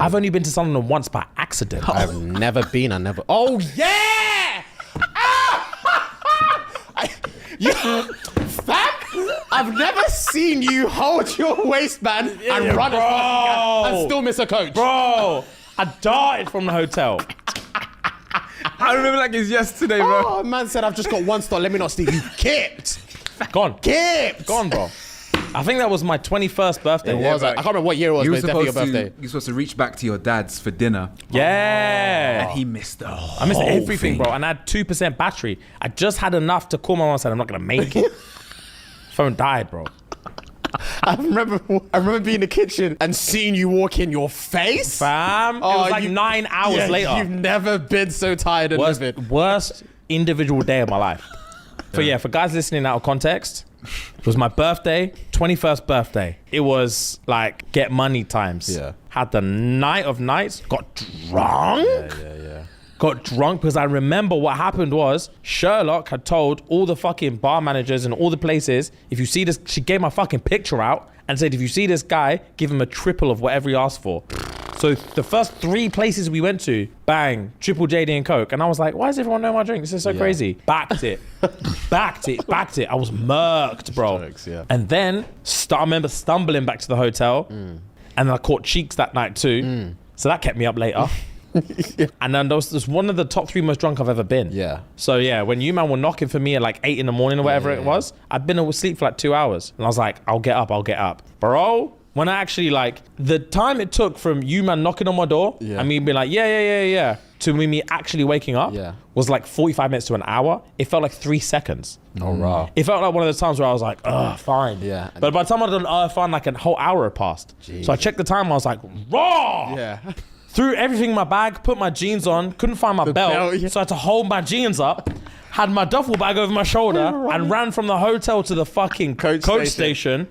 I've only been to Sunderland once by accident. I've never been. Oh yeah! Fam, I've never seen you hold your waistband and run and still miss a coach. Bro, I darted from the hotel. I remember like it's yesterday, bro. Oh, man said, I've just got one stop. Let me not steal. You kipped. Gone. Kipped. Gone, bro. I think that was my 21st birthday. It was. I can't remember what year it was, but it's definitely your birthday. You were supposed to reach back to your dad's for dinner. Yeah. And he missed the whole I missed everything, thing. bro. And I had 2% battery. I just had enough to call my mom and said, I'm not going to make it. Phone died, bro. I remember being in the kitchen and seeing you walk in your face. Fam. It was like 9 hours later. You've never been so tired and livid. Worst individual day of my life. For guys listening out of context, it was my birthday, 21st birthday. It was like get money times. Yeah. Had the night of nights, got drunk. Yeah. Got drunk because I remember what happened was Sherlock had told all the fucking bar managers and all the places, if you see this, she gave my fucking picture out and said, if you see this guy, give him a triple of whatever he asked for. So the first 3 places we went to, bang, triple JD and Coke. And I was like, why does everyone know my drink? This is so crazy. Backed it. Backed it. I was murked, bro. Jokes, yeah. And then I remember stumbling back to the hotel and then I caught Cheeks that night too. So that kept me up later. And then there was one of the top 3 most drunk I've ever been. Yeah. So yeah, when you man were knocking for me at like 8 in the morning or whatever it was, I'd been asleep for like 2 hours. And I was like, I'll get up. Bro, when I actually like, the time it took from you man knocking on my door and me being like, yeah, to me actually waking up was like 45 minutes to an hour. It felt like 3 seconds. Oh, raw. It felt like one of those times where I was like, fine. Yeah. But by the time I'd done fine, like a whole hour had passed. Jeez. So I checked the time, I was like, raw! Yeah. Threw everything in my bag, put my jeans on, couldn't find my belt, so I had to hold my jeans up, had my duffel bag over my shoulder, and ran from the hotel to the fucking coach station.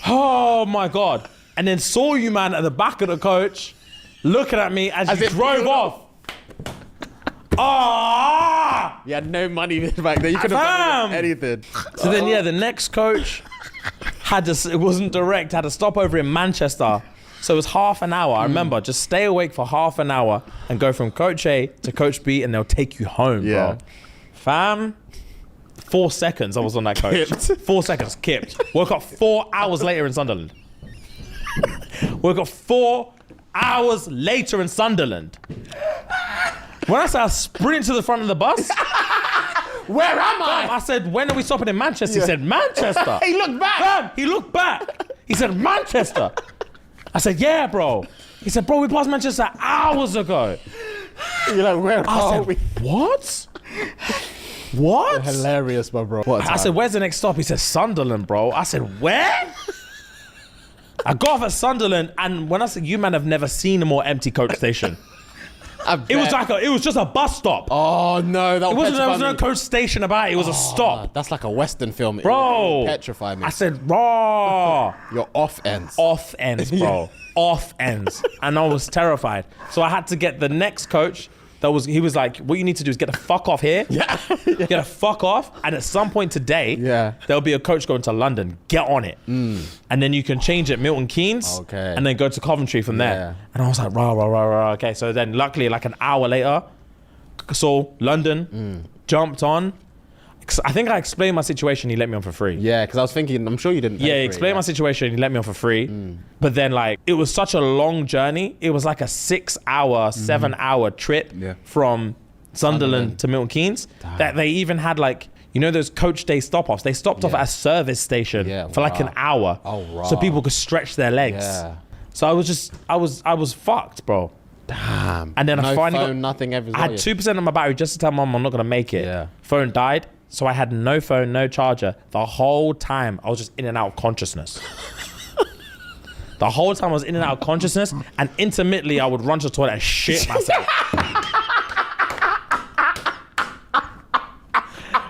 Oh my God. And then saw you, man, at the back of the coach, looking at me as you drove off. Ah! You had no money back then. You couldn't have done anything. So then, the next coach it wasn't direct, had a stopover in Manchester. So it was half an hour. I remember, just stay awake for half an hour and go from Coach A to Coach B and they'll take you home, bro. Fam, 4 seconds I was on that coach. 4 seconds, kipped. Woke up 4 hours later in Sunderland. Woke up 4 hours later in Sunderland. When I said I sprinted to the front of the bus, where am I? I said, when are we stopping in Manchester? He said, Manchester. He looked back. Fam, he looked back. He said, Manchester. I said, yeah, bro. He said, bro, we passed Manchester hours ago. You're like, where are we? What? What? You're hilarious, my bro. I said, where's the next stop? He said, Sunderland, bro. I said, where? I got off at Sunderland, and when I said, you man have never seen a more empty coach station. It was just a bus stop. Oh no, there was no coach station about it. It was a stop. That's like a Western film, bro. It petrified me. I said, raw. You're off ends. Off ends, bro. Off ends, and I was terrified. So I had to get the next coach. He was like, what you need to do is get the fuck off here. Yeah. Get the fuck off. And at some point today, there'll be a coach going to London. Get on it. And then you can change at Milton Keynes. Okay. And then go to Coventry from there. And I was like, rah. Okay. So then luckily, like an hour later, saw London, jumped on. I think I explained my situation. He let me on for free. Yeah, because I was thinking, I'm sure you didn't. Yeah, he explained my situation. He let me on for free. But then, like, it was such a long journey. It was like a 6-hour, 7-hour trip from Sunderland to Milton Keynes. That they even had, like, you know, those coach day stop-offs. They stopped off at a service station for like an hour, so people could stretch their legs. So I was fucked, bro. Damn. And then no I finally phone, nothing. I had 2% of my battery just to tell mom I'm not gonna make it. Phone died. So I had no phone, no charger. The whole time I was just in and out of consciousness. The whole time I was in and out of consciousness, and intermittently I would run to the toilet and shit myself.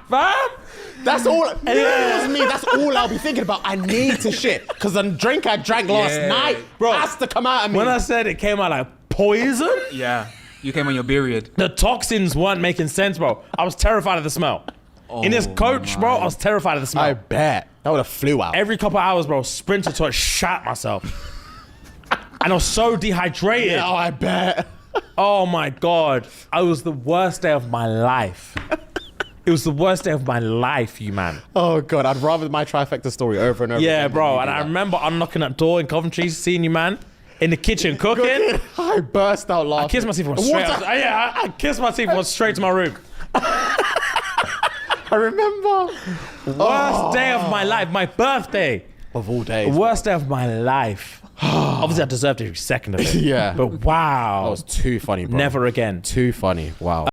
Fam? That's all. It was me. That's all I'll be thinking about. I need to shit because the drink I drank last night, bro, has to come out of me. When I said it came out like poison, you came on your period. The toxins weren't making sense, bro. I was terrified of the smell. In this coach, bro, I was terrified of the smell. I bet. That would have flew out. Every couple of hours, bro, sprint to toilet, shat myself. And I was so dehydrated. Oh, I bet. Oh my God. It was the worst day of my life. It was the worst day of my life, you man. Oh God, I'd rather my trifecta story over and over. Yeah, again bro. than you And do I that. remember unlocking that door in Coventry, seeing you, man, in the kitchen cooking. I burst out laughing. I kissed my teeth and went straight. I kissed my teeth and went straight to my room. I remember. Worst day of my life. My birthday. Of all days. Worst day of my life. Obviously, I deserved every second of it. Yeah. But wow. That was too funny, bro. Never again. Too funny. Wow.